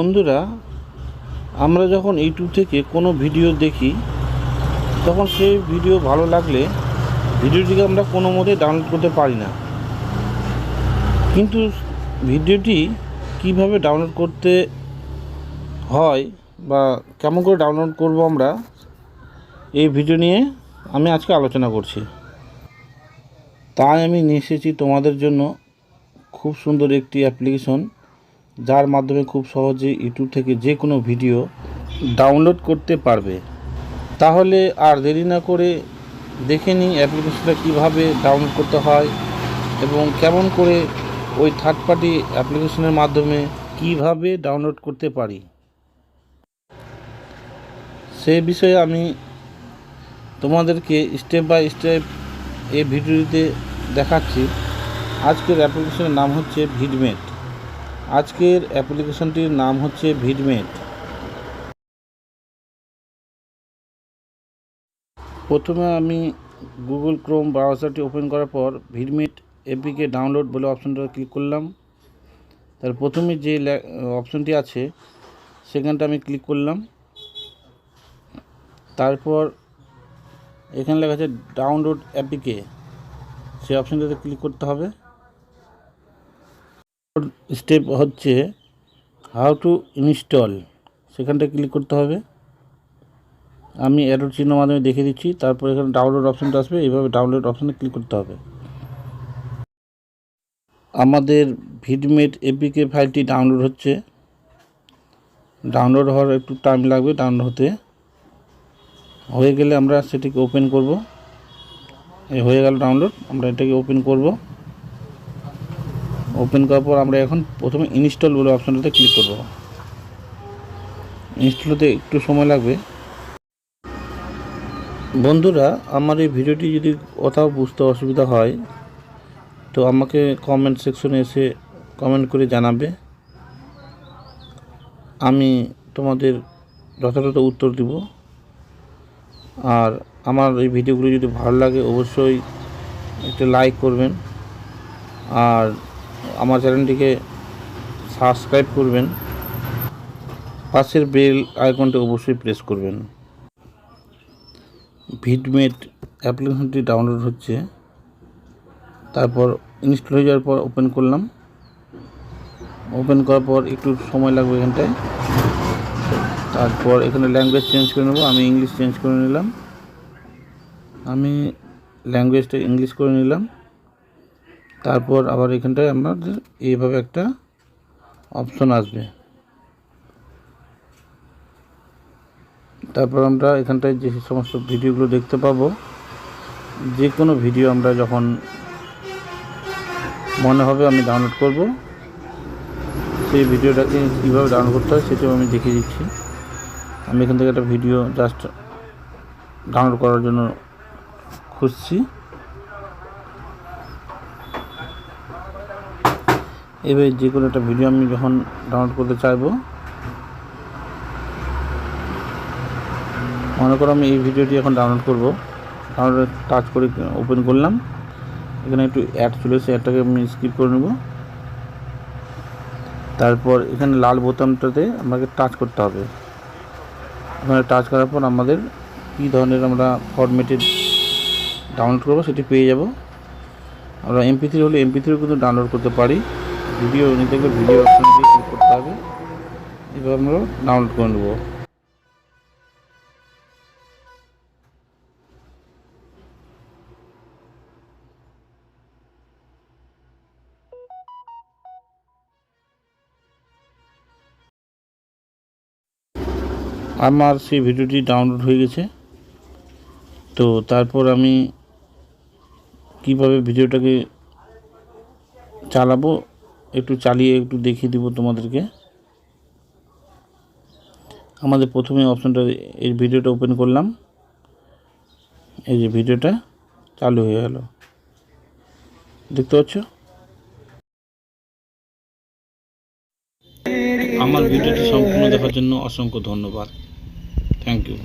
বন্ধুরা, আমরা যখন ইউটিউব থেকে কোনো ভিডিও দেখি তখন সেই ভিডিও ভালো লাগলে ভিডিওটিকে আমরা কোনো মতেই ডাউনলোড করতে পারি না। কিন্তু ভিডিওটি কিভাবে ডাউনলোড করতে হয় বা কেমন করে ডাউনলোড করব আমরা এই ভিডিও নিয়ে আমি আজকে আলোচনা করছি। তাই আমি নিয়ে এসেছি তোমাদের জন্য খুব সুন্দর একটি অ্যাপ্লিকেশন, যার মাধ্যমে খুব সহজে ইউটিউব থেকে যে কোনো ভিডিও ডাউনলোড করতে পারবে। তাহলে আর দেরি না করে দেখে নিই অ্যাপ্লিকেশনটা কীভাবে ডাউনলোড করতে হয় এবং কেমন করে ওই থার্ড পার্টি অ্যাপ্লিকেশনের মাধ্যমে কিভাবে ডাউনলোড করতে পারি সেই বিষয়ে আমি তোমাদেরকে স্টেপ বাই স্টেপ এই ভিডিওতে দেখাচ্ছি। আজকের অ্যাপ্লিকেশনের নাম হচ্ছে ভিডমেট। আজকের অ্যাপ্লিকেশনটির নাম হচ্ছে ভিডমেট। প্রথমে আমি গুগল ক্রোম ব্রাউজারটি ওপেন করার পর ভিডমেট এপিকে ডাউনলোড বলে অপশনটা ক্লিক করলাম। তার প্রথমে যে অপশনটি আছে সেখানটা আমি ক্লিক করলাম। তারপর এখানে লেখা আছে ডাউনলোড এপিকে, সেই অপশনটাতে ক্লিক করতে হবে। স্টেপ হচ্ছে হাউ টু ইনস্টল, সেখানটা ক্লিক করতে হবে। আমি অ্যারো চিহ্ন মাধ্যমে দেখিয়ে দিচ্ছি। তারপর এখানে ডাউনলোড অপশনটা আসবে, এইভাবে ডাউনলোড অপশনে ক্লিক করতে হবে। আমাদের ভিডমেট এপিকে ফাইলটি ডাউনলোড হচ্ছে। ডাউনলোড হওয়ার একটু টাইম লাগবে। ডাউনলোড হতে হয়ে গেলে আমরা সেটিকে ওপেন করব। এই হয়ে গেল ডাউনলোড, আমরা এটাকে ওপেন করব। ওপেন করার পর আমরা এখন প্রথমে ইনস্টল বলে অপশনটাতে ক্লিক করব। ইনস্টল হতে একটু সময় লাগবে। বন্ধুরা, আমার এই ভিডিওটি যদি কোথাও বুঝতে অসুবিধা হয় তো আমাকে কমেন্ট সেকশনে এসে কমেন্ট করে জানাবে, আমি তোমাদের যথাযথ উত্তর দিব। আর আমার এই ভিডিওগুলো যদি ভালো লাগে অবশ্যই একটা লাইক করবেন আর আমার চ্যানেলটিকে সাবস্ক্রাইব করবেন। পাশের বেল আইকনটি অবশ্যই প্রেস করবেন। ভিডমেট অ্যাপ্লিকেশনটি ডাউনলোড হচ্ছে। তারপর ইনস্টল হয়ে যাওয়ার পর ওপেন করলাম। ওপেন করার পর একটু সময় লাগবে এখানটায়। তারপর এখানে ল্যাঙ্গুয়েজ চেঞ্জ করে নেব। আমি ইংলিশ চেঞ্জ করে নিলাম। আমি ল্যাঙ্গুয়েজটা ইংলিশ করে নিলাম। তারপর আবার এখানটায় আমাদের এইভাবে একটা অপশন আসবে। তারপর আমরা এখানটায় যে সমস্ত ভিডিওগুলো দেখতে পাবো, যে কোনো ভিডিও আমরা যখন মনে হবে আমি ডাউনলোড করব, সেই ভিডিওটাকে কীভাবে ডাউনলোড করতে হয় সেটাও আমি দেখিয়ে দিচ্ছি। আমি এখান থেকে একটা ভিডিও জাস্ট ডাউনলোড করার জন্য খুঁজছি। এবার যে কোনো একটা ভিডিও আমি যখন ডাউনলোড করতে চাইবো, মনে করো আমি এই ভিডিওটি এখন ডাউনলোড করব। ডাউনলোড টাচ করে ওপেন করলাম। এখানে একটু অ্যাড চলে এসে অ্যাডটাকে আমি স্কিপ করে নেব। তারপর এখানে লাল বোতামটাতে আমাকে টাচ করতে হবে। এখানে টাচ করার পর আমাদের কী ধরনের আমরা ফরম্যাটে ডাউনলোড করবো সেটি পেয়ে যাব। আমরা MP3 হলে MP3 কিন্তু ডাউনলোড করতে পারি। ভিডিও নিতে গেলে ভিডিও অপশন দিয়ে ক্লিক করতে হবে। এবার আমরা ডাউনলোড করে নেব। আমার সেই ভিডিওটি ডাউনলোড হয়ে গেছে। তো তারপর আমি কিভাবে ভিডিওটাকে চালাবো একটু চালিয়ে একটু দেখিয়ে দিব তোমাদেরকে। আমাদের প্রথমে অপশনটা, এই ভিডিওটা ওপেন করলাম। এই যে ভিডিওটা চালু হয়ে গেল, দেখতে পাচ্ছ। আমার ভিডিওটি সম্পূর্ণ দেখার জন্য অসংখ্য ধন্যবাদ। Thank you.